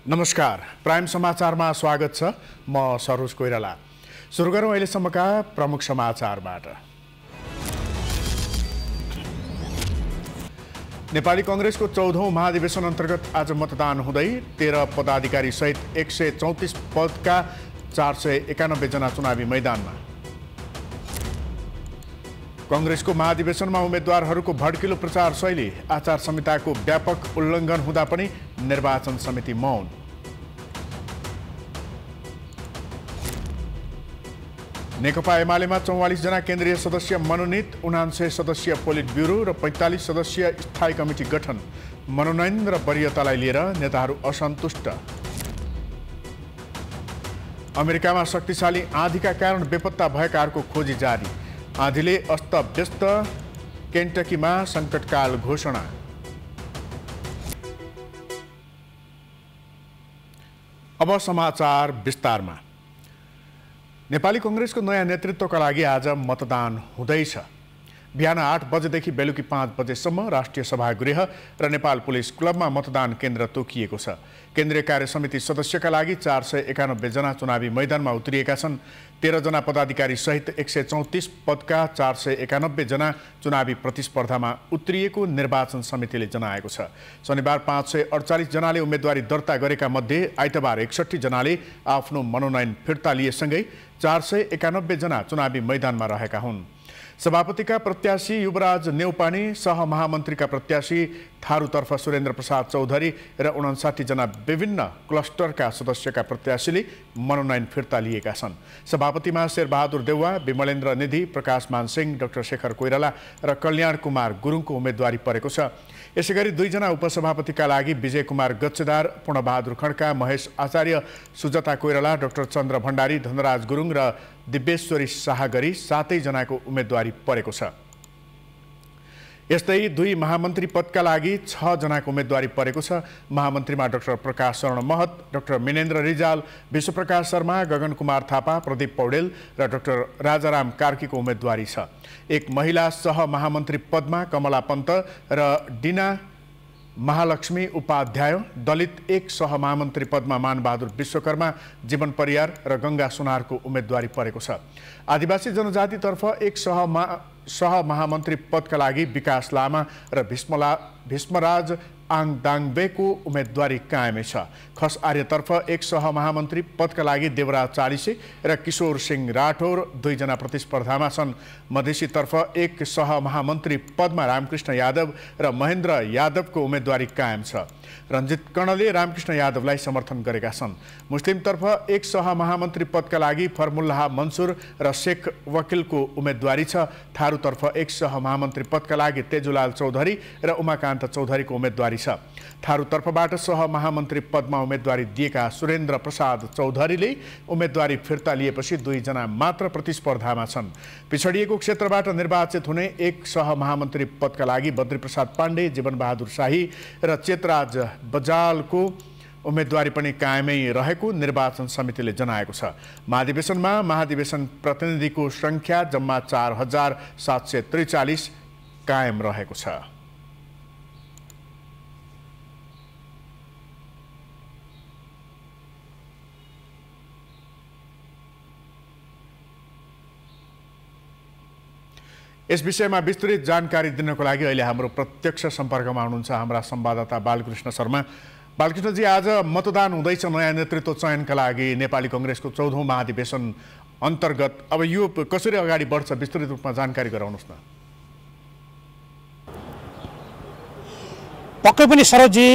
नमस्कार, प्राइम समाचारमा स्वागत छ। म सरोज कोइराला। सुरु गरौँ अहिलेसम्मका प्रमुख समाचारबाट। नेपाली कांग्रेसको 14औं महाधिवेशन अन्तर्गत आज मतदान हुँदै 13 पदाधिकारी सहित 134 पदका 491 जना चुनावी मैदानमा। कांग्रेसको महाधिवेशनमा उम्मेद्वारहरूको भड्किलो प्रचार शैली, आचार संहिताको व्यापक उल्लङ्घन हुँदा पनि निर्वाचन समिति मौन। नेकपा एमालेमा 44 जना केन्द्रीय सदस्य मनोनित, 79 सदस्यीय पोलिट ब्युरो र 45 सदस्यीय स्थायी कमिटी गठन। मनोनयन र वरियतालाई लिएर नेताहरू असन्तुष्ट। अमेरिकामा शक्तिशाली आँधीका कारण बेपत्ता भएकाहरूको खोजी जारी। आँधीले अस्तव्यस्त, केन्टकीमा सङ्कटकाल घोषणा। अब समाचार विस्तारमा। नेपाली कांग्रेसको नयाँ नेतृत्वका लागि आज मतदान हुँदैछ। बिहान 8 बजेदेखि बेलुकी 5 बजेसम्म राष्ट्रिय सभागृह र नेपाल पुलिस क्लबमा मतदान केन्द्र तोकिएको छ। केन्द्रीय कार्य समिति सदस्यका लागि 491 जना चुनावी मैदानमा उत्रिएका छन्। 13 जना पदाधिकारी सहित 134 पदका 491 जना चुनावी प्रतिस्पर्धामा उत्रिएको निर्वाचन समितिले जनाएको छ। शनिबार 548 जनाले उम्मेदवारी दर्ता गरेका मध्ये आइतबार 61 जनाले आफ्नो मनोनयन फिर्ता लिएसँगै 491 जना चुनावी मैदानमा रहेका हुन्। सभापतिका प्रत्याशी युवराज नेउपाने, सहमहामन्त्रीका प्रत्याशी थारूतर्फ सुरेन्द्र प्रसाद चौधरी र 59 जना विभिन्न क्लस्टरका सदस्यका प्रत्याशीले मनोनयन फिर्ता लिएका छन्। सभापतिमा शेरबहादुर देउवा, विमलेन्द्र निधि, प्रकाश मानसिंह, डाक्टर शेखर कोइराला र कल्याण कुमार गुरुङको उम्मेदवारी परेको छ। यसैगरी 2 जना उपसभापतिका लागि विजय कुमार गच्छेदार, पूर्णबहादुर खड्का, महेश आचार्य, सुजता कोइराला, डाक्टर चन्द्र भण्डारी, धनराज गुरुङ र दिव्येश्वरी शाह गरी 7 जनाको उम्मेदवारी परेको छ। यस्तै 2 महामन्त्री पदका लागि 6 जनाको उम्मेदवारी परेको छ। महामन्त्रीमा डाक्टर प्रकाश शरण महत, डाक्टर मिनेन्द्र रिजाल, विश्वप्रकाश शर्मा, गगन कुमार थापा, प्रदीप पौडेल र डाक्टर राजाराम कार्कीको उम्मेदवारी छ। एक महिला सहमहामन्त्री पदमा कमला पन्त र डिना महालक्ष्मी उपाध्याय, दलित एक सहमहामन्त्री पदमा मानबहादुर विश्वकर्मा, जीवन परियार र गंगा सुनारको उम्मेदवारी परेको छ। आदिवासी जनजातितर्फ एक सहमहामन्त्री पदका लागि विकास लामा र भीष्मराज आङदाङबेको उम्मेदवारी कायमै छ। खस आर्यतर्फ एक सहमहामन्त्री पदका लागि देवराज चालिसे र किशोर सिंह राठौर 2 जना प्रतिस्पर्धामा छन्। मधेसीतर्फ एक सहमहामन्त्री पदमा रामकृष्ण यादव र महेन्द्र यादवको उम्मेदवारी कायम छ। रञ्जित कर्णले रामकृष्ण यादवलाई समर्थन गरेका छन्। मुस्लिमतर्फ एक सहमहामन्त्री पदका लागि फर्मुल्लाह मन्सुर र शेख वकिलको उम्मेदवारी छ। थारूतर्फ एक सहमहामन्त्री पदका लागि तेजुलाल चौधरी र उमाकान्त चौधरीको उम्मेदवारी छ। थारूतर्फबाट सहमहामन्त्री पदमा उम्मेदवारी दिएका सुरेन्द्र प्रसाद चौधरीले उम्मेदवारी फिर्ता लिएपछि 2 जना मात्र प्रतिस्पर्धामा छन्। पिछडिएको क्षेत्रबाट निर्वाचित हुने एक सहमहामन्त्री पदका लागि बद्रीप्रसाद पाण्डे, जीवनबहादुर शाही र चेतराज बजालको उम्मेदवारी पनि कायमै रहेको निर्वाचन समितिले जनाएको छ। महाधिवेशन प्रतिनिधिको संख्या जम्मा 4743 कायम रहेको छ। यस विषयमा विस्तृत जानकारी दिनको लागि अहिले हाम्रो प्रत्यक्ष सम्पर्कमा हुनुहुन्छ हाम्रा संवाददाता बालकृष्ण शर्मा। बालकृष्णजी, आज मतदान हुँदैछ नयाँ नेतृत्व चयनका लागि नेपाली कांग्रेसको 14औं महाधिवेशन अन्तर्गत। अब यो कसरी अगाडि बढ्छ विस्तृत रूपमा जानकारी गराउनुहोस् न। पक्कै पनि सरोजी,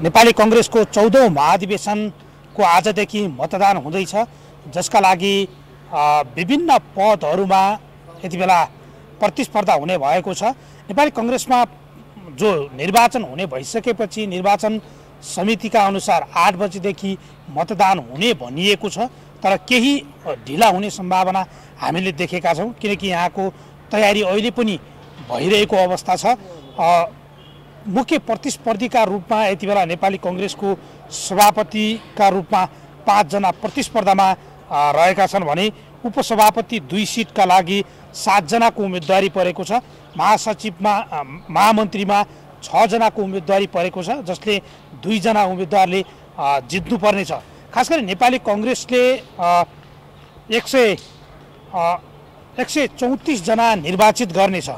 नेपाली कांग्रेसको 14औं महाधिवेशनको आजदेखि मतदान हुँदैछ, जसका लागि विभिन्न पदहरूमा यति बेला प्रतिस्पर्धा हुने भएको छ। नेपाली कांग्रेसमा जो निर्वाचन हुने भइसकेपछि निर्वाचन समितिका अनुसार 8 बजेदेखि मतदान हुने भनिएको छ, तर केही ढिला हुने सम्भावना हामीले देखेका छौँ, किनकि यहाँको तयारी अहिले पनि भइरहेको अवस्था छ। मुख्य प्रतिस्पर्धीका रूपमा यति बेला नेपाली कांग्रेसको सभापतिका रूपमा 5 जना प्रतिस्पर्धामा रहेका छन् भने उपसभापति 2 सिटका लागि 7 जनाको उम्मेदवारी परेको छ। महासचिवमा महामन्त्रीमा 6 जनाको उम्मेदवारी परेको छ, जसले 2 जना उम्मेदवारले जित्नुपर्नेछ। खास गरी नेपाली कङ्ग्रेसले 134 जना निर्वाचित गर्नेछ।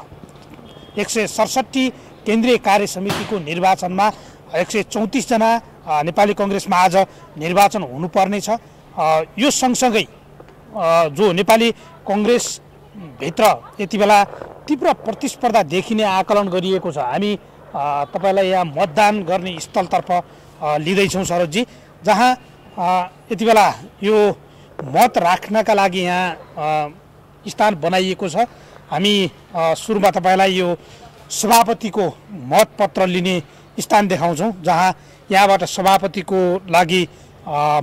167 केन्द्रीय कार्य समितिको निर्वाचनमा 134 जना नेपाली कङ्ग्रेसमा आज निर्वाचन हुनुपर्नेछ। यो सँगसँगै जो नेपाली कङ्ग्रेसभित्र यति बेला तीव्र प्रतिस्पर्धा देखिने आकलन गरिएको छ। हामी तपाईँलाई यहाँ मतदान गर्ने स्थलतर्फ लिँदैछौँ सरोजजी, जहाँ यति बेला यो मत राख्नका लागि यहाँ स्थान बनाइएको छ। हामी सुरुमा तपाईँलाई यो सभापतिको मतपत्र लिने स्थान देखाउँछौँ, जहाँ यहाँबाट सभापतिको लागि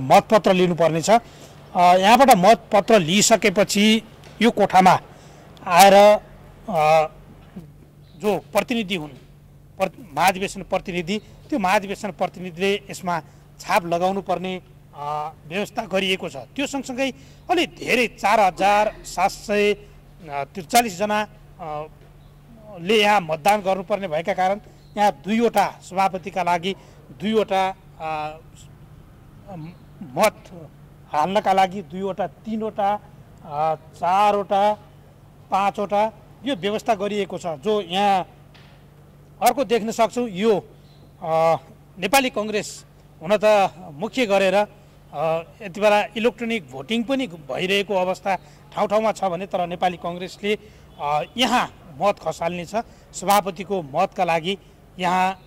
मतपत्र लिनुपर्नेछ। यहाँबाट मतपत्र लिइसकेपछि यो कोठामा आएर जो प्रतिनिधि हुन्, महाधिवेशन प्रतिनिधि, त्यो महाधिवेशन प्रतिनिधिले यसमा छाप लगाउनु पर्ने व्यवस्था गरिएको छ। त्यो सँगसँगै अलि धेरै 4743 जनाले यहाँ मतदान गर्नुपर्ने भएका कारण यहाँ 2वटा सभापतिका लागि 2वटा मत हाल्नका लागि 2वटा 3वटा 4वटा 5वटा यो व्यवस्था गरिएको छ। जो यहाँ अर्को देख्न सक्छौँ, यो नेपाली कङ्ग्रेस हुन त मुख्य गरेर यति बेला इलेक्ट्रोनिक भोटिङ पनि भइरहेको अवस्था ठाउँ ठाउँमा छ भने, तर नेपाली कङ्ग्रेसले यहाँ मत खसाल्नेछ। सभापतिको मतका लागि यहाँ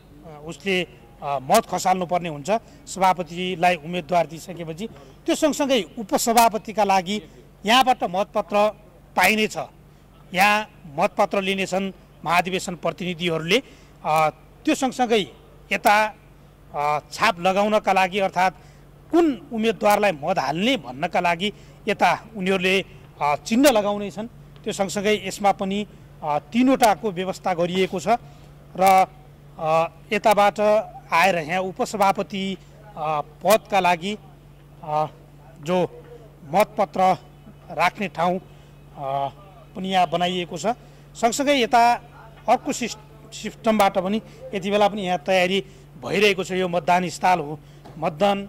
उसले मत खसाल्नुपर्ने हुन्छ सभापतिलाई उम्मेदवार दिइसकेपछि। त्यो सँगसँगै उपसभापतिका लागि यहाँबाट मतपत्र पाइनेछ। यहाँ मतपत्र लिनेछन् महाधिवेशन प्रतिनिधिहरूले। त्यो सँगसँगै यता छाप लगाउनका लागि अर्थात् कुन उम्मेदवारलाई मत हाल्ने भन्नका लागि यता उनीहरूले चिन्ह लगाउनेछन्। त्यो सँगसँगै यसमा पनि 3वटाको व्यवस्था गरिएको छ र यताबाट आएर यहाँ उपसभापति पदका लागि जो मतपत्र राख्ने ठाउँ पनि यहाँ बनाइएको छ। सँगसँगै यता अर्को सिस्टमबाट पनि यति बेला पनि यहाँ तयारी भइरहेको छ। यो मतदान स्थल हो, मतदान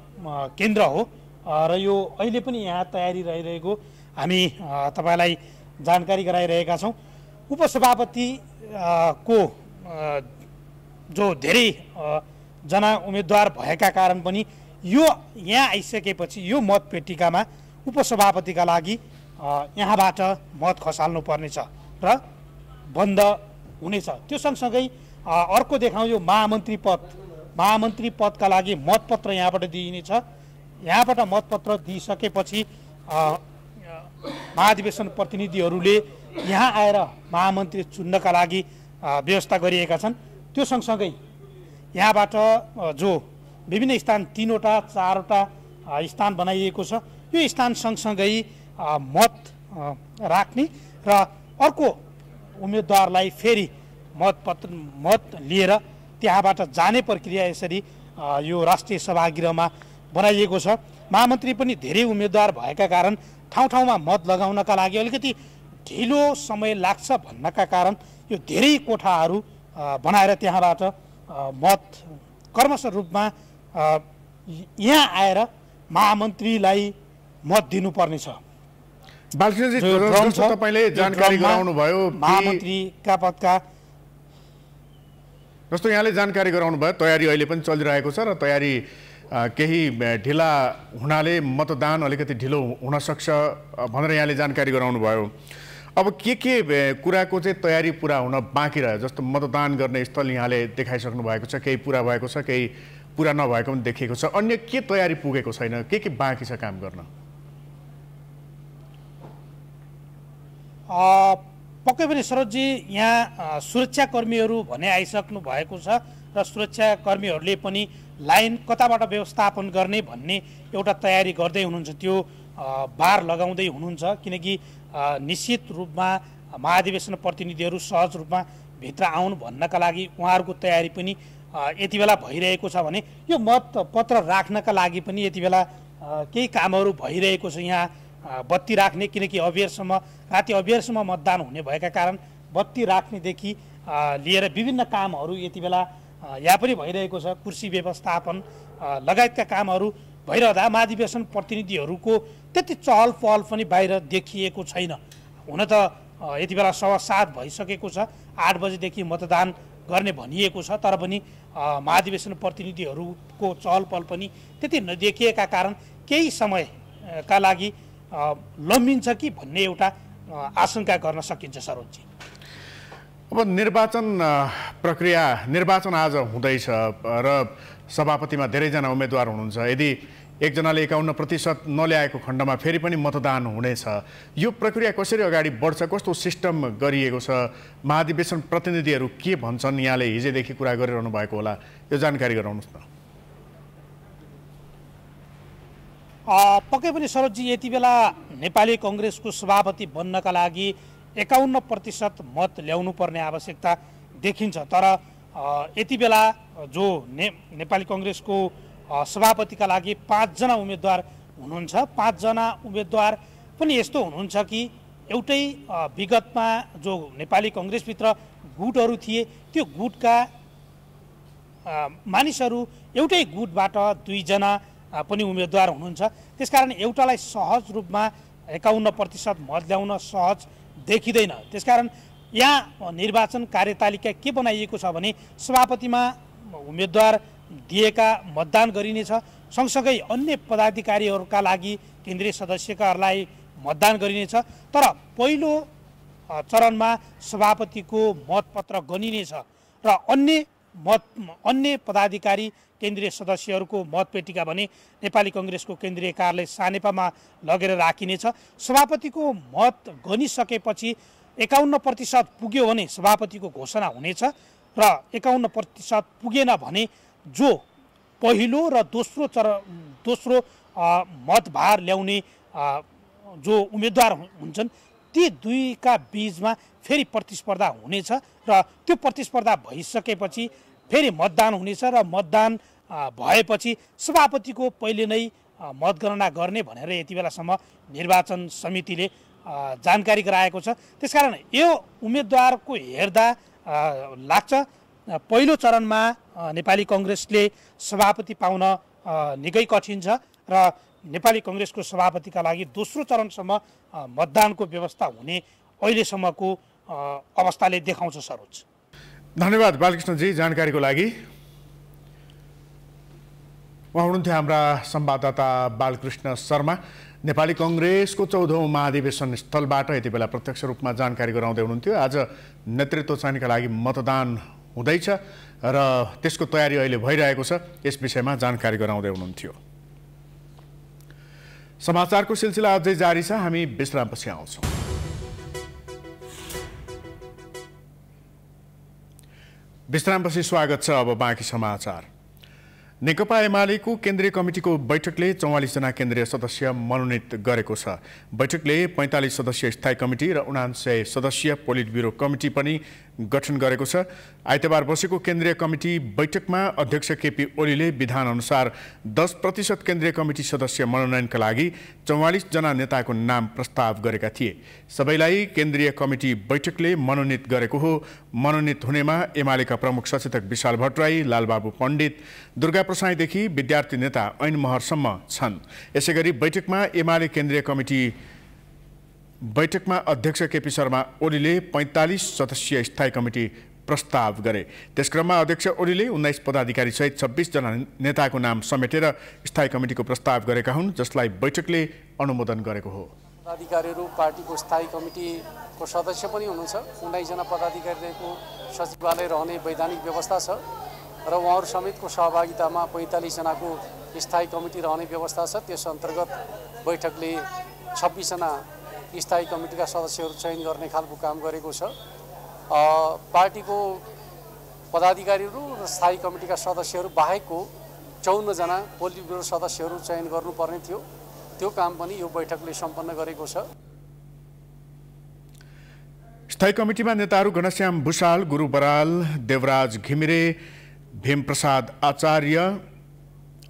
केन्द्र हो र यो अहिले पनि यहाँ तयारी रहिरहेको हामी तपाईँलाई जानकारी गराइरहेका छौँ। उपसभापति को जो धेरै जना उम्मेदवार भएका कारण पनि यो यहाँ आइसकेपछि यो मतपेटिकामा उपसभापतिका लागि यहाँबाट मत खसाल्नु पर्नेछ र बन्द हुनेछ। त्यो सँगसँगै अर्को देखाउँ, यो महामन्त्री पदका लागि मतपत्र यहाँबाट दिइनेछ। यहाँबाट मतपत्र दिइसकेपछि महाधिवेशन प्रतिनिधिहरूले यहाँ आएर महामन्त्री चुन्नका लागि व्यवस्था गरिएका छन्। त्यो सँगसँगै यहाँबाट जो विभिन्न स्थान 3वटा 4वटा स्थान बनाइएको छ, यो स्थान सँगसँगै मत राख्ने र अर्को उम्मेदवारलाई फेरि मत लिएर त्यहाँबाट जाने प्रक्रिया यसरी यो राष्ट्रिय सभागृहमा बनाइएको छ। महामन्त्री पनि धेरै उम्मेदवार भएका कारण ठाउँ ठाउँमा मत लगाउनका लागि अलिकति ढिलो समय लाग्छ भन्नका कारण यो धेरै कोठाहरू बनाएर त्यहाँबाट मत कर्मश रूपमा यहाँ आएर महामन्त्रीलाई मत दिनुपर्नेछ। बालकृष्णजी, जस्तो तपाईँले जानकारी गराउनुभयो महामन्त्रीका पदका, जस्तो यहाँले जानकारी गराउनुभयो तयारी अहिले पनि चलिरहेको छ र तयारी केही ढिला हुनाले मतदान अलिकति ढिलो हुनसक्छ भनेर यहाँले जानकारी गराउनुभयो। अब के कुराको चाहिँ तयारी पुरा हुन बाँकी रह्यो? जस्तो मतदान गर्ने स्थल यहाँले देखाइसक्नु भएको छ, केही पुरा भएको छ, केही पुरा नभएको पनि देखिएको छ। अन्य के तयारी पुगेको छैन? के बाँकी छ काम गर्न? पक्कै पनि सरोजजी, यहाँ सुरक्षाकर्मीहरू भने आइसक्नु भएको छ र सुरक्षाकर्मीहरूले पनि लाइन कताबाट व्यवस्थापन गर्ने भन्ने एउटा तयारी गर्दै हुनुहुन्छ। त्यो बार लगाउँदै हुनुहुन्छ, किनकि निश्चित रूपमा महाधिवेशन प्रतिनिधिहरू सहज रूपमा भित्र आउनु भन्नका लागि उहाँहरूको तयारी पनि यति बेला भइरहेको छ भने यो मतपत्र राख्नका लागि पनि यति बेला केही कामहरू भइरहेको छ। यहाँ बत्ती राख्ने, किनकि राति अबेरसम्म मतदान हुने भएका कारण बत्ती राख्नेदेखि लिएर विभिन्न कामहरू यति बेला यहाँ पनि भइरहेको छ। कुर्सी व्यवस्थापन लगायतका कामहरू भइरहँदा महाधिवेशन प्रतिनिधिहरूको त्यति चहल पहल पनि बाहिर देखिएको छैन। हुन त यति बेला 7:15 भइसकेको छ, 8 बजेदेखि मतदान गर्ने भनिएको छ, तर पनि महाधिवेशन प्रतिनिधिहरूको चहल पहल पनि त्यति नदेखिएका कारण केही समयका लागि लम्बिन्छ कि भन्ने एउटा आशंका गर्न सकिन्छ सरोजजी। अब निर्वाचन आज हुँदैछ र सभापतिमा धेरैजना उम्मेदवार हुनुहुन्छ। यदि एकजनाले 51% नल्याएको खण्डमा फेरि पनि मतदान हुनेछ। यो प्रक्रिया कसरी अगाडि बढ्छ, कस्तो सिस्टम गरिएको छ, महाधिवेशन प्रतिनिधिहरू के भन्छन्, यहाँले हिजोदेखि कुरा गरिरहनु भएको होला, यो जानकारी गराउनुहोस् न। पक्कै पनि सरोजजी, यति बेला नेपाली कङ्ग्रेसको सभापति बन्नका लागि 51% मत ल्याउनु पर्ने आवश्यकता देखिन्छ। तर यति बेला जो नेपाली कङ्ग्रेसको सभापतिका लागि 5 जना उम्मेदवार हुनुहुन्छ। 5 जना उम्मेदवार पनि यस्तो हुनुहुन्छ कि एउटै विगतमा जो नेपाली कङ्ग्रेसभित्र गुटहरू थिए त्यो गुटका मानिसहरू एउटै गुटबाट 2 जना पनि उम्मेदवार हुनुहुन्छ। त्यसकारण एउटालाई सहज रूपमा 51% मत ल्याउन सहज देखिँदैन। त्यसकारण यहाँ निर्वाचन कार्यतालिका के बनाइएको छ भने सभापतिमा उम्मेदवार दिएका मतदान गरिनेछ, सँगसँगै अन्य पदाधिकारीहरूका लागि केन्द्रीय सदस्यकाहरूलाई मतदान गरिनेछ। तर पहिलो चरणमा सभापतिको मतपत्र गनिनेछ र अन्य पदाधिकारी केन्द्रीय सदस्यहरूको मतपेटिका भने नेपाली कङ्ग्रेसको केन्द्रीय कार्यालय सानेपामा लगेर राखिनेछ। सभापतिको मत गनिसकेपछि 51% पुग्यो भने सभापतिको घोषणा हुनेछ र 51% पुगेन भने जो पहिलो र दोस्रो मतभार ल्याउने जो उम्मेदवार हुन्छन् ती दुईका बीचमा फेरि प्रतिस्पर्धा हुनेछ र त्यो प्रतिस्पर्धा भइसकेपछि फेरि मतदान हुनेछ र मतदान भएपछि सभापतिको पहिले नै मतगणना गर्ने भनेर यति बेलासम्म निर्वाचन समितिले जानकारी गराएको छ। त्यसकारण यो उम्मेदवारको हेर्दा लाग्छ पहिलो चरणमा नेपाली कङ्ग्रेसले सभापति पाउन निकै कठिन छ र नेपाली कङ्ग्रेसको सभापतिका लागि दोस्रो चरणसम्म मतदानको व्यवस्था हुने अहिलेसम्मको अवस्थाले देखाउँछ। सरोज, धन्यवाद बालकृष्णजी जानकारीको लागि। उहाँ हुनुहुन्थ्यो हाम्रा संवाददाता बालकृष्ण शर्मा। नेपाली कङ्ग्रेसको 14औं महाधिवेशन स्थलबाट यति बेला प्रत्यक्ष रूपमा जानकारी गराउँदै हुनुहुन्थ्यो। आज नेतृत्व चयनका लागि मतदान हुँदैछ र त्यसको तयारी अहिले भइरहेको छ, यस विषयमा जानकारी गराउँदै हुनुहुन्थ्यो। समाचारको सिलसिला अझै जारी छ, हामी विश्रामपछि आउँछौँ। विश्रामपछि स्वागत छ। अब बाँकी समाचार। नेकपा एमालेको केन्द्रीय कमिटीको बैठकले 44 जना केन्द्रीय सदस्य मनोनित गरेको छ। बैठकले 45 सदस्यीय स्थायी कमिटी र 49 सदस्यीय पोलिट ब्युरो कमिटी पनि गठन गरेको छ। आइतबार बसेको केन्द्रीय कमिटी बैठकमा अध्यक्ष केपी ओलीले विधानअनुसार 10% केन्द्रीय कमिटी सदस्य मनोनयनका लागि 44 जना नेताको नाम प्रस्ताव गरेका थिए। सबैलाई केन्द्रीय कमिटी बैठकले मनोनित गरेको हो। मनोनित हुनेमा एमालेका प्रमुख सचेतक विशाल भट्टराई, लालबाबु पण्डित, दुर्गा प्रसाईदेखि विद्यार्थी नेता ऐन महरसम्म छन्। यसैगरी बैठकमा एमाले केन्द्रीय कमिटी बैठकमा अध्यक्ष केपी शर्मा ओलीले 45 सदस्यीय स्थायी कमिटी प्रस्ताव गरे। त्यसक्रममा अध्यक्ष ओलीले 19 पदाधिकारी सहित 26 जना नेताको नाम समेटेर स्थायी कमिटीको प्रस्ताव गरेका हुन्, जसलाई बैठकले अनुमोदन गरेको हो। पदाधिकारीहरू पार्टीको स्थायी कमिटीको सदस्य पनि हुनुहुन्छ। 19 जना पदाधिकारीको सचिवालय रहने वैधानिक व्यवस्था छ र उहाँहरू समेतको सहभागितामा 45 जनाको स्थायी कमिटी रहने व्यवस्था छ। त्यस अन्तर्गत बैठकले 26 जना स्थायी कमिटीका सदस्यहरू चयन गर्ने खालको काम गरेको छ। पार्टीको पदाधिकारीहरू र स्थायी कमिटीका सदस्यहरू बाहेकको 54 जना पोलिट ब्युरो सदस्यहरू चयन गर्नुपर्ने थियो। त्यो काम पनि यो बैठकले सम्पन्न गरेको छ। स्थायी कमिटीमा नेताहरू घनश्याम भुषाल, गुरु बराल, देवराज घिमिरे, भीमप्रसाद आचार्य,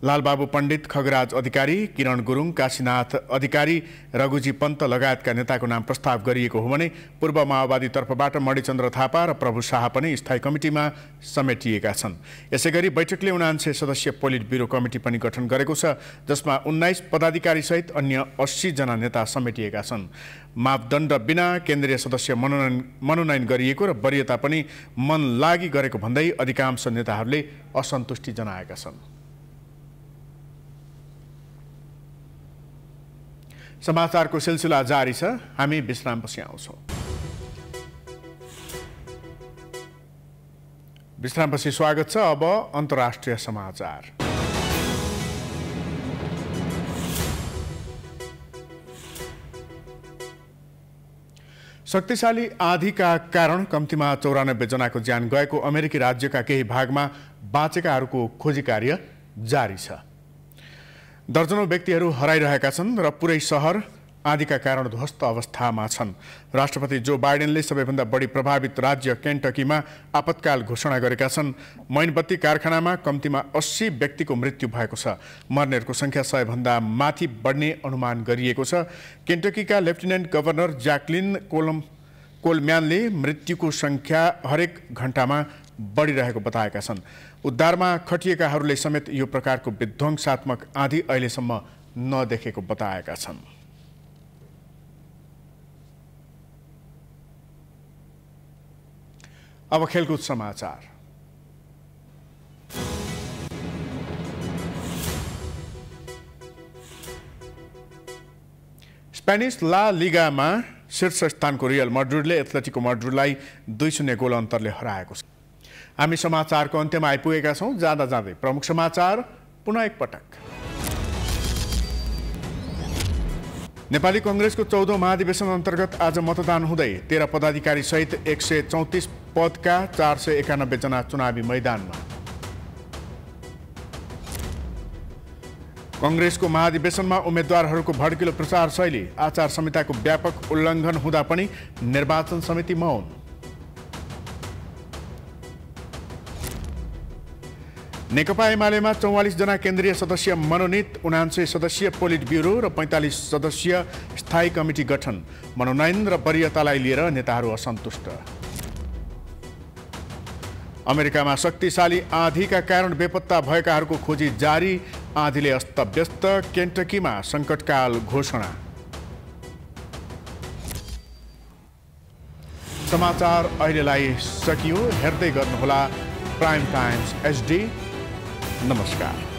लालबाबु पण्डित, खगराज अधिकारी, किरण गुरुङ, काशीनाथ अधिकारी, रघुजी पन्त लगायतका नेताको नाम प्रस्ताव गरिएको हो भने पूर्व माओवादी तर्फबाट मणिचन्द्र थापा र प्रभु शाह पनि स्थायी कमिटीमा समेटिएका छन्। यसैगरी बैठकले 99 सदस्यीय पोलिट ब्युरो कमिटी पनि गठन गरेको छ, जसमा 19 पदाधिकारीसहित अन्य 80 जना नेता समेटिएका छन्। मापदण्ड बिना केन्द्रीय सदस्य मनोनयन गरिएको र वरियता पनि मन लागि गरेको भन्दै अधिकांश नेताहरूले असन्तुष्टि जनाएका छन्। समाचारको सिलसिला जारी छ। हामी विश्रामपछि आउँछौँ। विश्रामपछि स्वागत छ। अब अन्तर्राष्ट्रिय समाचार। शक्तिशाली आँधीका कारण कम्तीमा 94 जनाको ज्यान गएको अमेरिकी राज्यका केही भागमा बाँचेकाहरूको खोजी कार्य जारी छ। दर्जनौं व्यक्तिहरू हराइरहेका छन् र पुरै शहर आँधीका कारण ध्वस्त अवस्थामा छन्। राष्ट्रपति जो बाइडेनले सबैभन्दा बढी प्रभावित राज्य केन्टकीमा आपतकाल घोषणा गरेका छन्। मैनबत्ती कारखानामा कम्तीमा 80 व्यक्तिको मृत्यु भएको छ। मर्नेहरूको संख्या 100 भन्दा माथि बढ्ने अनुमान गरिएको छ। केन्टकीका लेफ्टिनेन्ट गभर्नर ज्याक्लिन कोलम्यानले मृत्युको संख्या हरेक घण्टामा बढिरहेको बताएका छन्। उद्धारमा खटिएकाहरूले समेत यो प्रकारको विध्वंसात्मक आँधी अहिलेसम्म नदेखेको बताएका छन्। अब खेलकुद समाचार। स्पेनिस ला लिगामा शीर्ष स्थानको रियल मड्रिडले एथलेटिको मड्रिडलाई 2-0 गोल अन्तरले हराएको छ। हामी समाचारको अन्त्यमा आइपुगेका छौँ। जाँदा जाँदै प्रमुख समाचार पुनः एकपटक। नेपाली कांग्रेसको 14औं महाधिवेशन अन्तर्गत आज मतदान हुँदै 13 पदाधिकारी सहित 134 पदका 491 जना चुनावी मैदानमा। कांग्रेसको महाधिवेशनमा उम्मेद्वारहरूको भड्किलो प्रचार शैली, आचार संहिताको व्यापक उल्लङ्घन हुँदा पनि निर्वाचन समिति मौन। नेकपा एमालेमा 44 जना केन्द्रीय सदस्य मनोनित, 99 सदस्यीय पोलिट ब्युरो र 45 सदस्यीय स्थायी कमिटी गठन। मनोनयन र वरियतालाई लिएर नेताहरू असन्तुष्ट। अमेरिकामा शक्तिशाली आँधीका कारण बेपत्ता भएकाहरूको खोजी जारी। आँधीले अस्तव्यस्त केन्टकीमा सङ्कटकाल घोषणा। समाचार अहिलेलाई सकियो। हेर्दै गर्नुहोला प्राइम टाइम्स HD। नमस्कार।